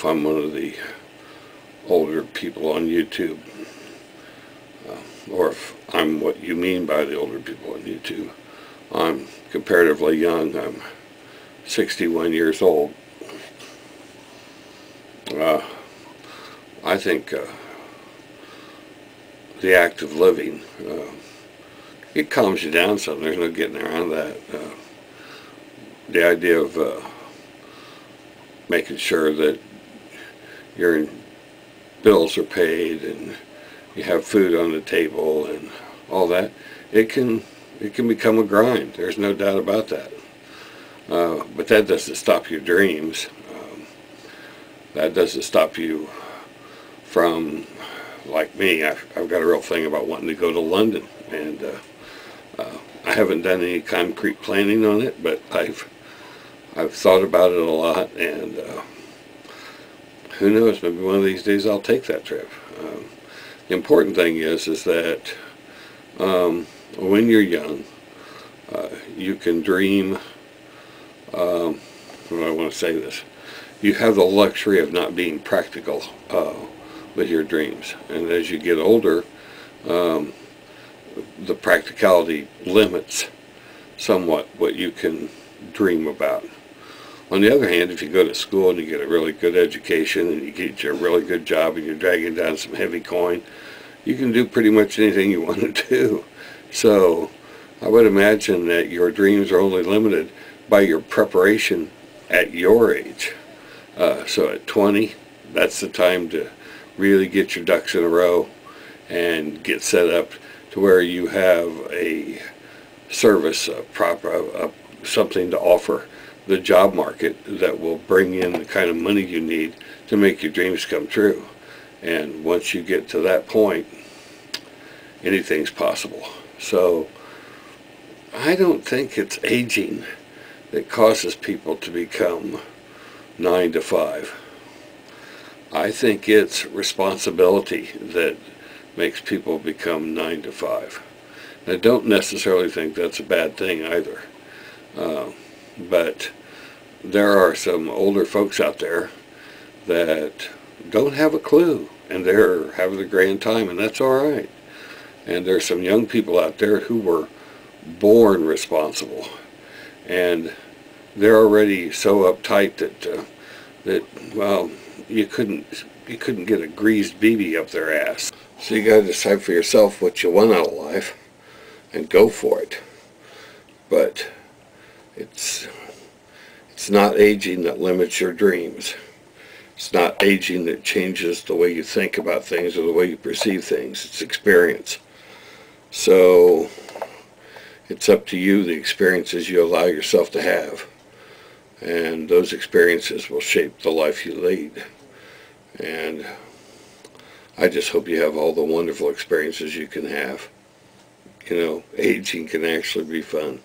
if I'm one of the older people on YouTube, or if I'm what you mean by the older people on YouTube. I'm comparatively young. I'm 61 years old. I think the act of living, it calms you down some. There's no getting around that. The idea of making sure that your bills are paid and you have food on the table and all that, it can become a grind. There's no doubt about that. But that doesn't stop your dreams. That doesn't stop you from, like me, I've got a real thing about wanting to go to London, and I haven't done any concrete planning on it, but I've thought about it a lot, and who knows, maybe one of these days I'll take that trip. The important thing is that when you're young, you can dream. How do I want to say this? You have the luxury of not being practical with your dreams, and as you get older, the practicality limits somewhat what you can dream about. On the other hand, if you go to school and you get a really good education and you get you a really good job and you're dragging down some heavy coin, you can do pretty much anything you want to do. So I would imagine that your dreams are only limited by your preparation at your age. So at 20, that's the time to really get your ducks in a row and get set up to where you have a service, something to offer the job market that will bring in the kind of money you need to make your dreams come true. And once you get to that point, anything's possible. So I don't think it's aging that causes people to become 9 to 5. I think it's responsibility that makes people become 9 to 5. I don't necessarily think that's a bad thing either. But there are some older folks out there that don't have a clue, and they're having a grand time, and that's all right. And there's some young people out there who were born responsible, and they're already so uptight that well, you couldn't get a greased BB up their ass. So you got to decide for yourself what you want out of life and go for it. But it's not aging that limits your dreams. It's not aging that changes the way you think about things or the way you perceive things. It's experience. So it's up to you, the experiences you allow yourself to have. And those experiences will shape the life you lead. And I just hope you have all the wonderful experiences you can have. You know, aging can actually be fun.